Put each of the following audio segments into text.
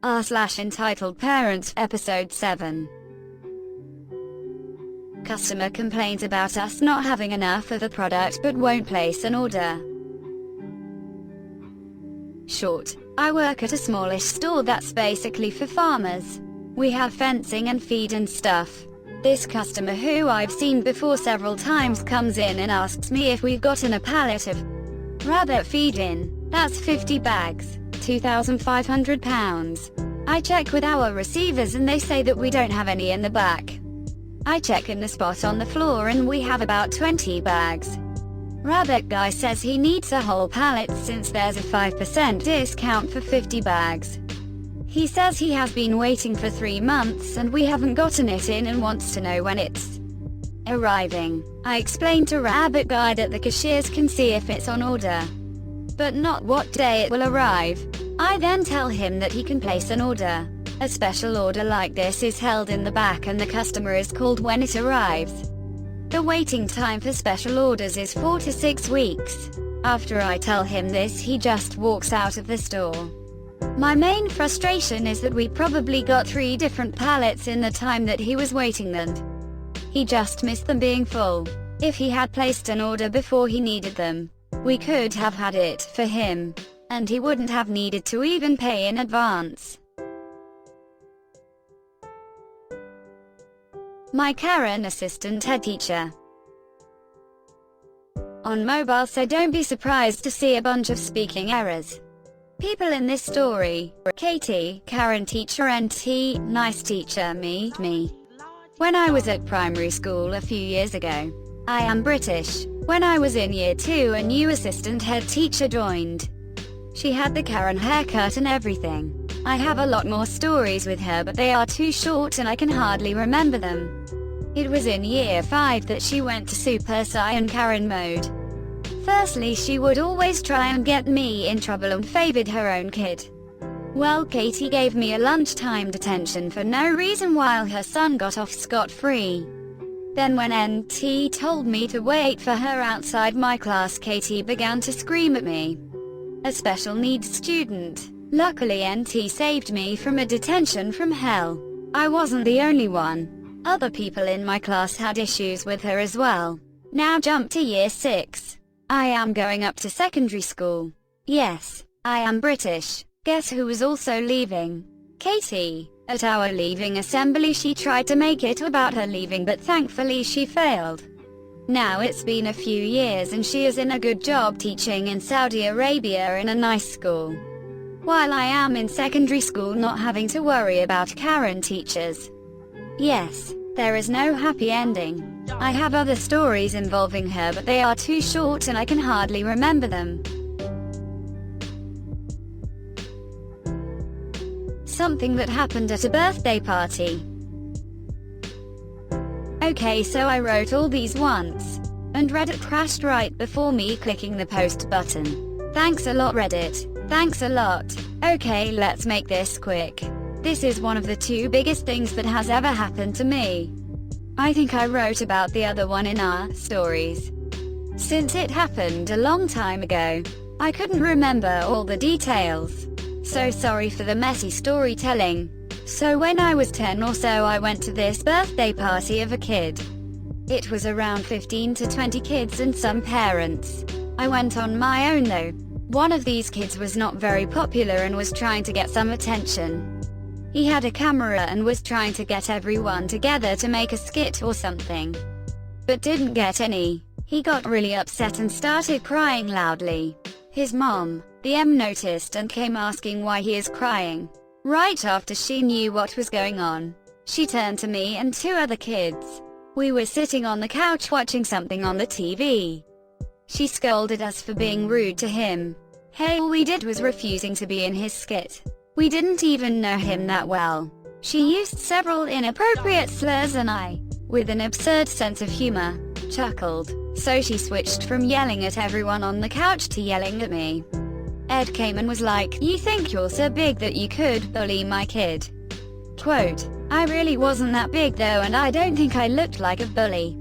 r/entitled parents episode 7. Customer complains about us not having enough of a product but won't place an order. Short. I work at a smallish store that's basically for farmers. We have fencing and feed and stuff. This customer, who I've seen before several times, comes in and asks me if we've gotten a pallet of rabbit feed in. That's 50 bags, £2,500. I check with our receivers and they say that we don't have any in the back. I check in the spot on the floor and we have about 20 bags. Rabbit guy says he needs a whole pallet since there's a 5% discount for 50 bags. He says he has been waiting for 3 months and we haven't gotten it in and wants to know when it's arriving. I explain to Rabbit guy that the cashiers can see if it's on order, but not what day it will arrive. I then tell him that he can place an order. A special order like this is held in the back and the customer is called when it arrives. The waiting time for special orders is 4 to 6 weeks. After I tell him this, he just walks out of the store. My main frustration is that we probably got 3 different pallets in the time that he was waiting and he just missed them being full. If he had placed an order before he needed them, we could have had it for him, and he wouldn't have needed to even pay in advance. My Karen assistant head teacher. On mobile, so don't be surprised to see a bunch of speaking errors. People in this story: Katie, Karen teacher, NT, nice teacher, me. When I was at primary school a few years ago, I am British. When I was in year 2, a new assistant head teacher joined. She had the Karen haircut and everything. I have a lot more stories with her, but they are too short and I can hardly remember them. It was in year 5 that she went to Super Saiyan Karen mode. Firstly, she would always try and get me in trouble and favored her own kid. Well, Katie gave me a lunchtime detention for no reason while her son got off scot-free. Then when NT told me to wait for her outside my class, Katie began to scream at me. A special needs student. Luckily, NT saved me from a detention from hell. I wasn't the only one. Other people in my class had issues with her as well. Now jump to year 6. I am going up to secondary school. Yes, I am British. Guess who was also leaving? Katie. At our leaving assembly, she tried to make it about her leaving, but thankfully she failed. Now it's been a few years and she is in a good job teaching in Saudi Arabia in a nice school, while I am in secondary school not having to worry about Karen teachers. Yes, there is no happy ending. I have other stories involving her, but they are too short and I can hardly remember them. Something that happened at a birthday party. Okay, so I wrote all these once, and Reddit crashed right before me clicking the post button. Thanks a lot, Reddit. Thanks a lot. Okay, let's make this quick. This is one of the 2 biggest things that has ever happened to me. I think I wrote about the other one in our stories. Since it happened a long time ago, I couldn't remember all the details. So sorry for the messy storytelling. So when I was 10 or so, I went to this birthday party of a kid. It was around 15 to 20 kids and some parents. I went on my own though. One of these kids was not very popular and was trying to get some attention. He had a camera and was trying to get everyone together to make a skit or something, but didn't get any. He got really upset and started crying loudly. His mom, the M, noticed and came asking why he is crying. Right after she knew what was going on, she turned to me and 2 other kids. We were sitting on the couch watching something on the TV. She scolded us for being rude to him. Hey, all we did was refusing to be in his skit. We didn't even know him that well. She used several inappropriate slurs and I, with an absurd sense of humor, chuckled. So she switched from yelling at everyone on the couch to yelling at me. Ed came and was like, "You think you're so big that you could bully my kid?" Quote, I really wasn't that big though, and I don't think I looked like a bully.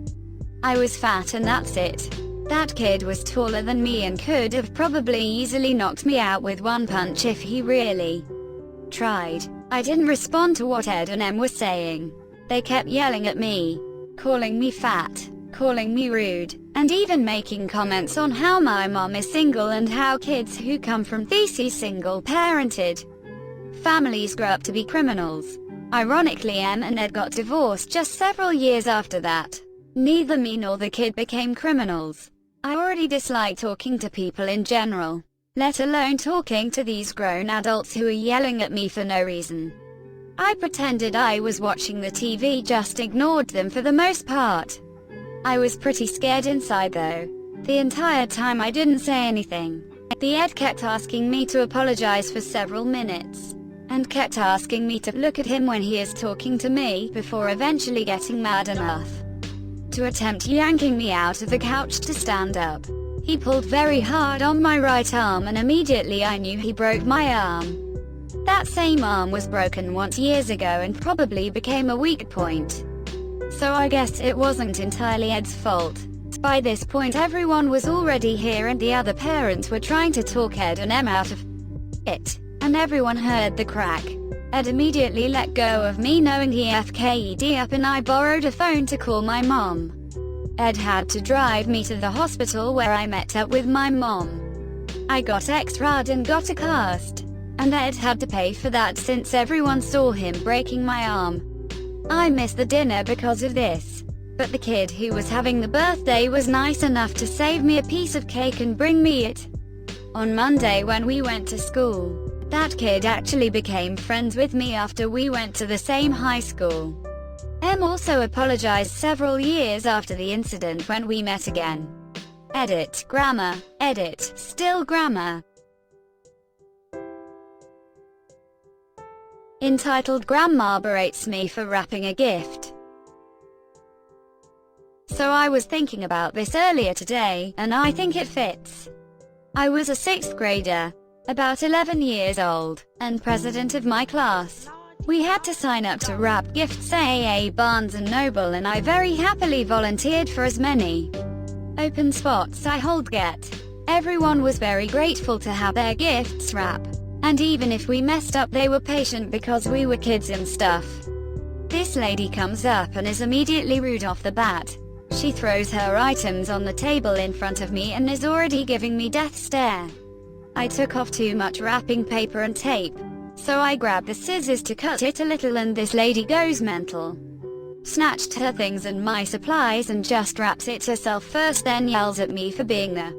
I was fat and that's it. That kid was taller than me and could have probably easily knocked me out with one punch if he really Tried. I didn't respond to what Ed and Em were saying. They kept yelling at me, calling me fat, calling me rude, and even making comments on how my mom is single and how kids who come from these single-parented families grow up to be criminals. Ironically, Em and Ed got divorced just several years after that. Neither me nor the kid became criminals. I already dislike talking to people in general, let alone talking to these grown adults who are yelling at me for no reason. I pretended I was watching the TV, just ignored them for the most part. I was pretty scared inside though. The entire time I didn't say anything. The Ed kept asking me to apologize for several minutes, and kept asking me to look at him when he is talking to me, before eventually getting mad enough to attempt yanking me out of the couch to stand up. He pulled very hard on my right arm and immediately I knew he broke my arm. That same arm was broken once years ago and probably became a weak point. So I guess it wasn't entirely Ed's fault. By this point everyone was already here and the other parents were trying to talk Ed and Em out of it, and everyone heard the crack. Ed immediately let go of me knowing he FK'd up and I borrowed a phone to call my mom. Ed had to drive me to the hospital where I met up with my mom. I got x-rayed and got a cast, and Ed had to pay for that since everyone saw him breaking my arm. I missed the dinner because of this, but the kid who was having the birthday was nice enough to save me a piece of cake and bring me it on Monday when we went to school. That kid actually became friends with me after we went to the same high school. Em also apologized several years after the incident when we met again. Edit, grammar, edit, still grammar. Entitled Grandma berates me for wrapping a gift. So I was thinking about this earlier today, and I think it fits. I was a 6th grader, about 11 years old, and president of my class. We had to sign up to wrap gifts at Barnes & Noble and I very happily volunteered for as many open spots I hold get. Everyone was very grateful to have their gifts wrap, and even if we messed up they were patient because we were kids and stuff. This lady comes up and is immediately rude off the bat. She throws her items on the table in front of me and is already giving me death stare. I took off too much wrapping paper and tape, so I grabbed the scissors to cut it a little and this lady goes mental. Snatched her things and my supplies and just wraps it herself first, then yells at me for being the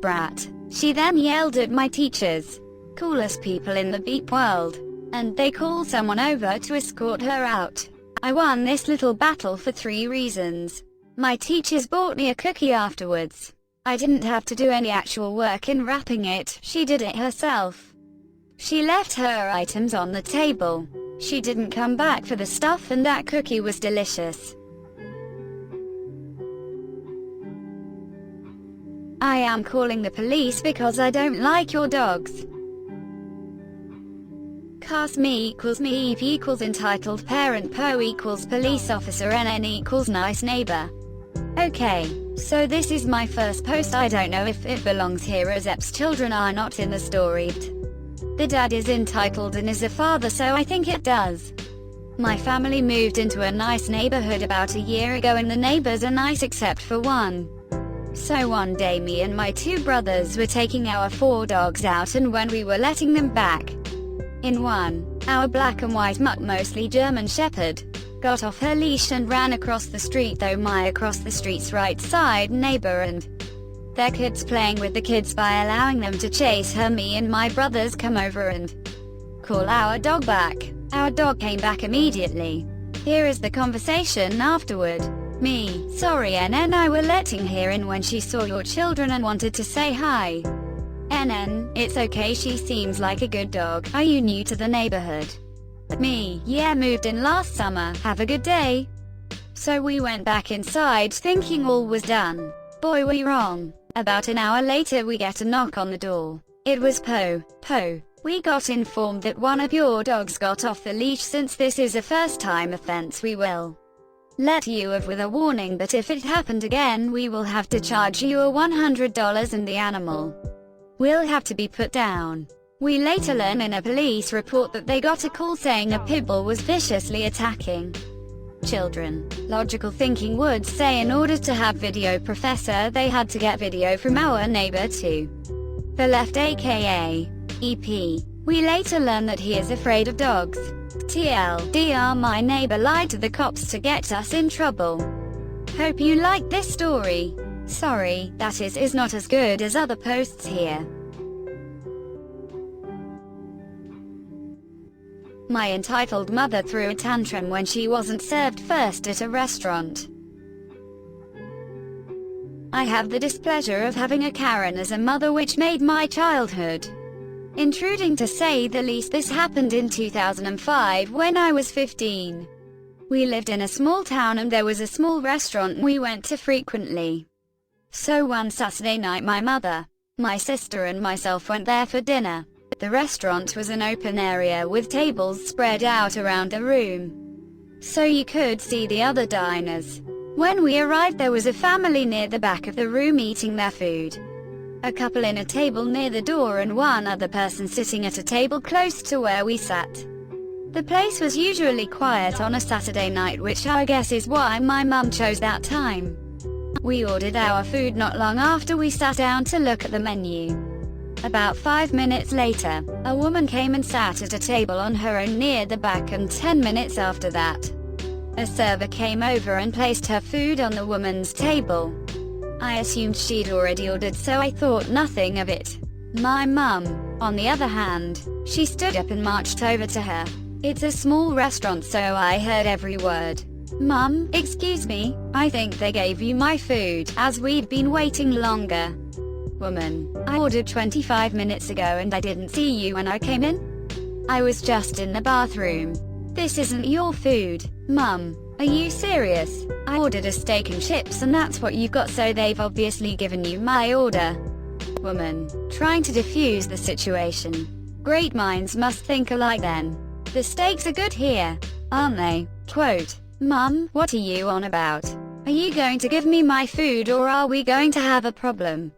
brat. She then yelled at my teachers, coolest people in the beep world, and they called someone over to escort her out. I won this little battle for 3 reasons. My teachers bought me a cookie afterwards. I didn't have to do any actual work in wrapping it, she did it herself. She left her items on the table. She didn't come back for the stuff and that cookie was delicious. I am calling the police because I don't like your dogs. Cast me equals me, EP equals entitled parent, PO equals police officer, NN equals nice neighbor. Okay, so this is my first post. I don't know if it belongs here as Ep's children are not in the story. The dad is entitled and is a father, so I think it does. My family moved into a nice neighborhood about a year ago and the neighbors are nice except for one. So one day me and my 2 brothers were taking our 4 dogs out, and when we were letting them back in, one, our black and white mutt, mostly German Shepherd, got off her leash and ran across the street, though my across the street's right side neighbor and their kids playing with the kids by allowing them to chase her. Me and my brothers come over and call our dog back. Our dog came back immediately. Here is the conversation afterward. Me, sorry NN, I were letting her in when she saw your children and wanted to say hi. NN, it's okay, she seems like a good dog. Are you new to the neighborhood? Me, yeah, moved in last summer, have a good day. So we went back inside thinking all was done. Boy, we wrong. About an hour later we get a knock on the door. It was Po. We got informed that one of your dogs got off the leash. Since this is a first-time offense, we will let you off with a warning that if it happened again we will have to charge you a $100 and the animal will have to be put down. We later learn in a police report that they got a call saying a pit bull was viciously attacking children. Logical thinking would say in order to have video, professor, they had to get video from our neighbor to the left, aka EP. We later learn that he is afraid of dogs. TLDR, my neighbor lied to the cops to get us in trouble. Hope you liked this story. Sorry, that is not as good as other posts here. My entitled mother threw a tantrum when she wasn't served first at a restaurant. I have the displeasure of having a Karen as a mother, which made my childhood intruding to say the least. This happened in 2005 when I was 15. We lived in a small town and there was a small restaurant we went to frequently. So one Saturday night my mother, my sister and myself went there for dinner. The restaurant was an open area with tables spread out around the room, so you could see the other diners. When we arrived there was a family near the back of the room eating their food. A couple in a table near the door and one other person sitting at a table close to where we sat. The place was usually quiet on a Saturday night, which I guess is why my mum chose that time. We ordered our food not long after we sat down to look at the menu. About 5 minutes later, a woman came and sat at a table on her own near the back, and 10 minutes after that, a server came over and placed her food on the woman's table. I assumed she'd already ordered, so I thought nothing of it. My mum, on the other hand, she stood up and marched over to her. It's a small restaurant, so I heard every word. Mum, excuse me, I think they gave you my food, as we've been waiting longer. Woman, I ordered 25 minutes ago and I didn't see you when I came in. I was just in the bathroom. This isn't your food. Mum, are you serious? I ordered a steak and chips and that's what you got, so they've obviously given you my order. Woman, trying to defuse the situation. Great minds must think alike then. The steaks are good here, aren't they? Quote, Mum, what are you on about? Are you going to give me my food or are we going to have a problem?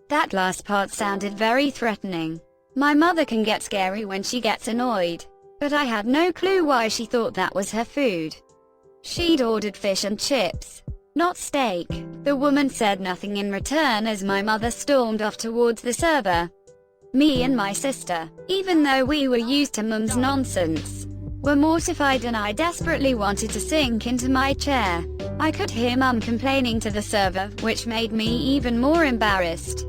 That last part sounded very threatening. My mother can get scary when she gets annoyed, but I had no clue why she thought that was her food. She'd ordered fish and chips, not steak. The woman said nothing in return as my mother stormed off towards the server. Me and my sister, even though we were used to Mum's nonsense, were mortified and I desperately wanted to sink into my chair. I could hear Mum complaining to the server, which made me even more embarrassed.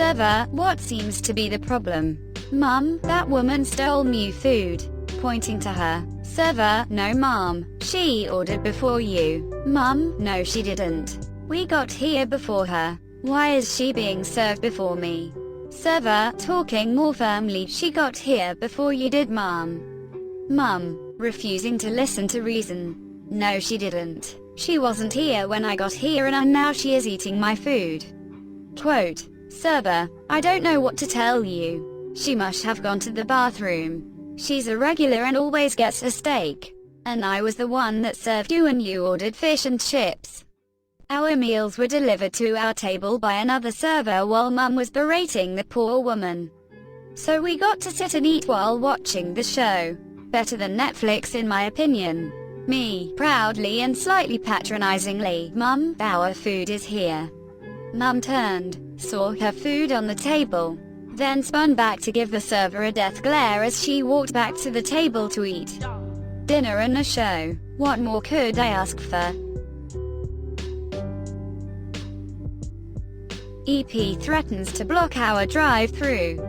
Server, what seems to be the problem? Mum, that woman stole me food. Pointing to her. Server, no ma'am, she ordered before you. Mum, no she didn't. We got here before her. Why is she being served before me? Server, talking more firmly, she got here before you did, ma'am. Mum, refusing to listen to reason. No she didn't. She wasn't here when I got here and now she is eating my food. Quote, Server, I don't know what to tell you. She must have gone to the bathroom. She's a regular and always gets a steak. And I was the one that served you and you ordered fish and chips. Our meals were delivered to our table by another server while Mum was berating the poor woman. So we got to sit and eat while watching the show. Better than Netflix in my opinion. Me, proudly and slightly patronizingly, Mum, our food is here. Mum turned, saw her food on the table, then spun back to give the server a death glare as she walked back to the table to eat dinner and a show. What more could I ask for? EP threatens to block our drive-through.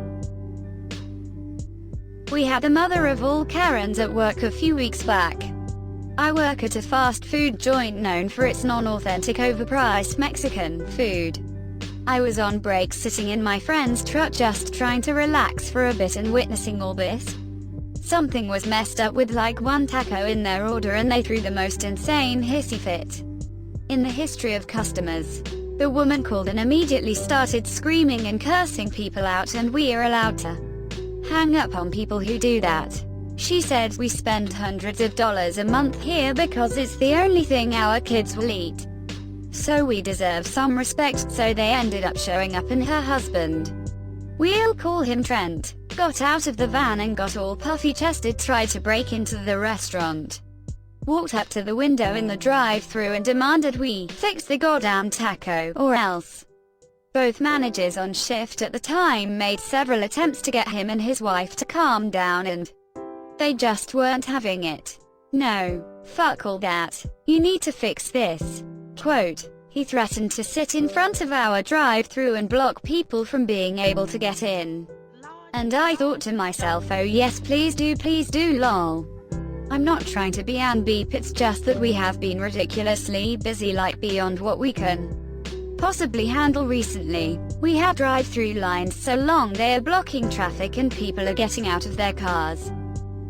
We had the mother of all Karens at work a few weeks back. I work at a fast food joint known for its non-authentic, overpriced Mexican food. I was on break sitting in my friend's truck just trying to relax for a bit and witnessing all this. Something was messed up with like one taco in their order and they threw the most insane hissy fit in the history of customers. The woman called and immediately started screaming and cursing people out, and we are allowed to hang up on people who do that. She said we spend hundreds of dollars a month here because it's the only thing our kids will eat. So we deserve some respect, so they ended up showing up and her husband, we'll call him Trent, got out of the van and got all puffy-chested, tried to break into the restaurant. Walked up to the window in the drive-thru and demanded we fix the goddamn taco, or else. Both managers on shift at the time made several attempts to get him and his wife to calm down, and they just weren't having it. "No, fuck all that. You need to fix this." Quote, he threatened to sit in front of our drive-thru and block people from being able to get in. And I thought to myself, oh yes, please do lol. I'm not trying to be an beep, it's just that we have been ridiculously busy, like beyond what we can possibly handle recently. We have drive-through lines so long they are blocking traffic and people are getting out of their cars,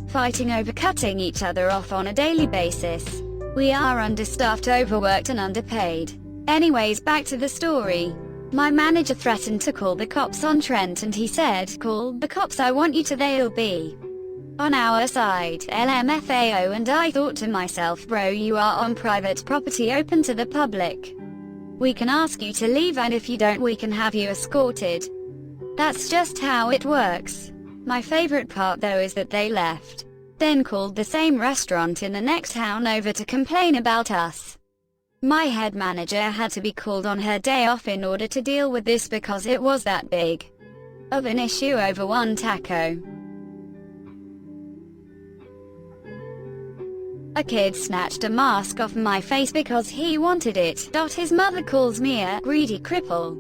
fighting over cutting each other off on a daily basis. We are understaffed, overworked and underpaid. Anyways, back to the story. My manager threatened to call the cops on Trent, and he said, "Call the cops, I want you to, they'll be on our side, LMFAO." And I thought to myself, bro, you are on private property open to the public. We can ask you to leave, and if you don't, we can have you escorted. That's just how it works. My favorite part though is that they left, then called the same restaurant in the next town over to complain about us. My head manager had to be called on her day off in order to deal with this because it was that big of an issue over one taco. A kid snatched a mask off my face because he wanted it. His mother calls me a greedy cripple.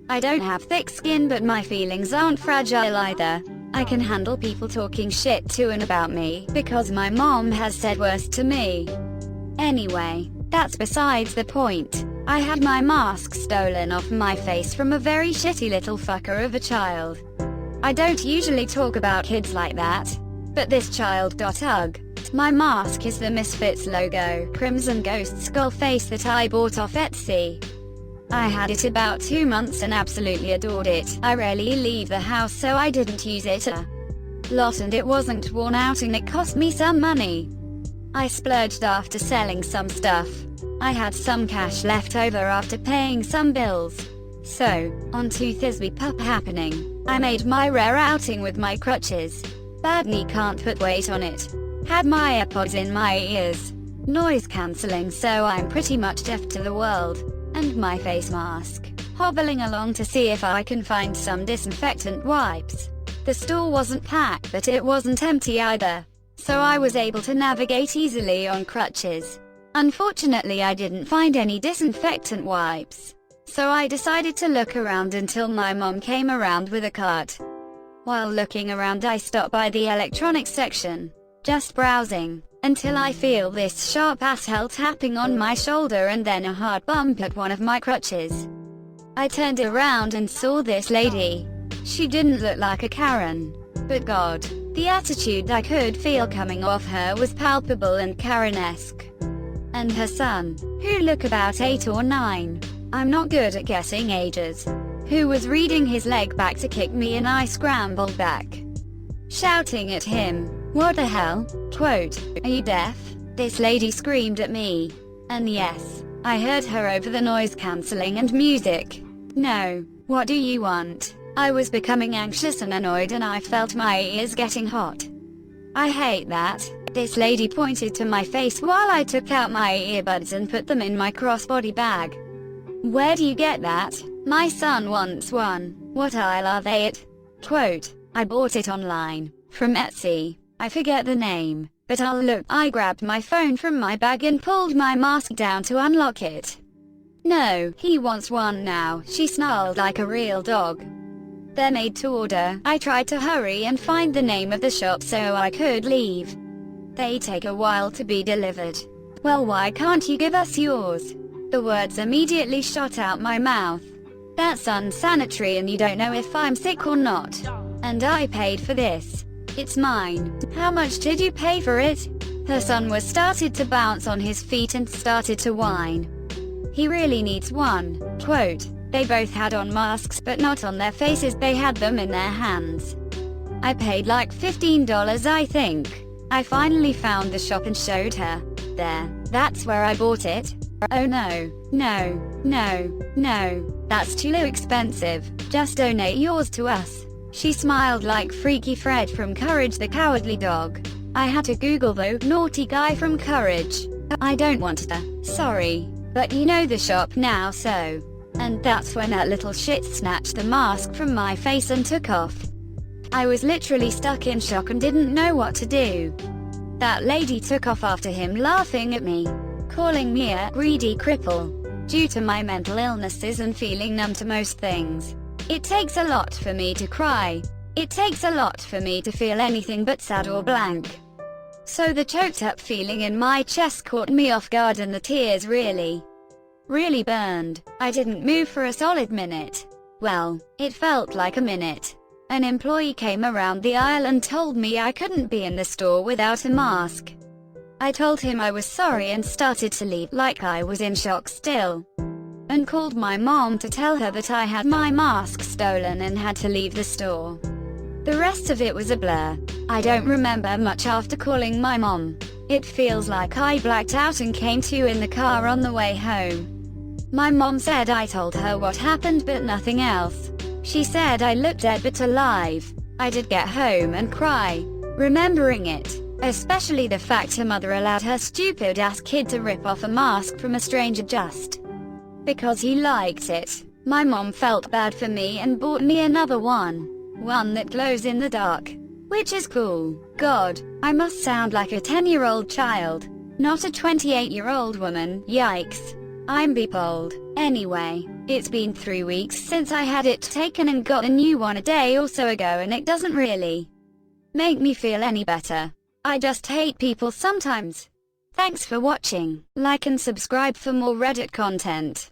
I don't have thick skin, but my feelings aren't fragile either. I can handle people talking shit to and about me, because my mom has said worse to me. Anyway, that's besides the point. I had my mask stolen off my face from a very shitty little fucker of a child. I don't usually talk about kids like that, but this child got ugh. My mask is the Misfits logo, Crimson Ghost skull face that I bought off Etsy. I had it about 2 months and absolutely adored it. I rarely leave the house, so I didn't use it a lot, and it wasn't worn out, and it cost me some money. I splurged after selling some stuff. I had some cash left over after paying some bills. So, on to Thisbe Pup happening. I made my rare outing with my crutches. Bad knee, can't put weight on it. Had my AirPods in my ears. Noise cancelling, so I'm pretty much deaf to the world. And my face mask. Hobbling along to see if I can find some disinfectant wipes. The store wasn't packed, but it wasn't empty either, so I was able to navigate easily on crutches. Unfortunately, I didn't find any disinfectant wipes, so I decided to look around until my mom came around with a cart. While looking around, I stopped by the electronics section, just browsing, until I feel this sharp asshole tapping on my shoulder and then a hard bump at one of my crutches. I turned around and saw this lady. She didn't look like a Karen, but God, the attitude I could feel coming off her was palpable and Karen-esque. And her son, who looked about 8 or 9, I'm not good at guessing ages, who was reading his leg back to kick me, and I scrambled back, shouting at him, "What the hell?" Quote, "Are you deaf?" This lady screamed at me. And yes, I heard her over the noise cancelling and music. "No, what do you want?" I was becoming anxious and annoyed, and I felt my ears getting hot. "I hate that." This lady pointed to my face while I took out my earbuds and put them in my crossbody bag. "Where do you get that? My son wants one." "What aisle are they at?" Quote, "I bought it online, from Etsy. I forget the name, but I'll look." I grabbed my phone from my bag and pulled my mask down to unlock it. "No, he wants one now," she snarled like a real dog. "They're made to order." I tried to hurry and find the name of the shop so I could leave. "They take a while to be delivered." "Well, why can't you give us yours?" The words immediately shot out my mouth. "That's unsanitary, and you don't know if I'm sick or not. And I paid for this. It's mine." "How much did you pay for it?" Her son was started to bounce on his feet and started to whine. "He really needs one." Quote, "They both had on masks, but not on their faces, they had them in their hands." I paid like $15, I think. I finally found the shop and showed her. "There, that's where I bought it." Oh no, no, no, no, that's too expensive. Just donate yours to us. She smiled like Freaky Fred from Courage the Cowardly Dog. I had to Google the naughty guy from Courage. I don't want to. Sorry. But you know the shop now, so. And that's when that little shit snatched the mask from my face and took off. I was literally stuck in shock and didn't know what to do. That lady took off after him, laughing at me, calling me a greedy cripple due to my mental illnesses and feeling numb to most things. It takes a lot for me to cry. It takes a lot for me to feel anything but sad or blank. So the choked up feeling in my chest caught me off guard and the tears really burned. I didn't move for a solid minute. Well, it felt like a minute. An employee came around the aisle and told me I couldn't be in the store without a mask. I told him I was sorry and started to leave like I was in shock still, and called my mom to tell her that I had my mask stolen and had to leave the store. The rest of it was a blur. I don't remember much after calling my mom. It feels like I blacked out and came to in the car on the way home. My mom said I told her what happened but nothing else. She said I looked dead but alive. I did get home and cry, remembering it. Especially the fact her mother allowed her stupid ass kid to rip off a mask from a stranger just because he liked it. My mom felt bad for me and bought me another one that glows in the dark, which is cool. God, I must sound like a 10-year-old child, not a 28-year-old woman. Yikes. I'm bipolar. Anyway, it's been 3 weeks since I had it taken and got a new one a day or so ago, and it doesn't really make me feel any better. I just hate people sometimes. Thanks for watching. Like and subscribe for more Reddit content.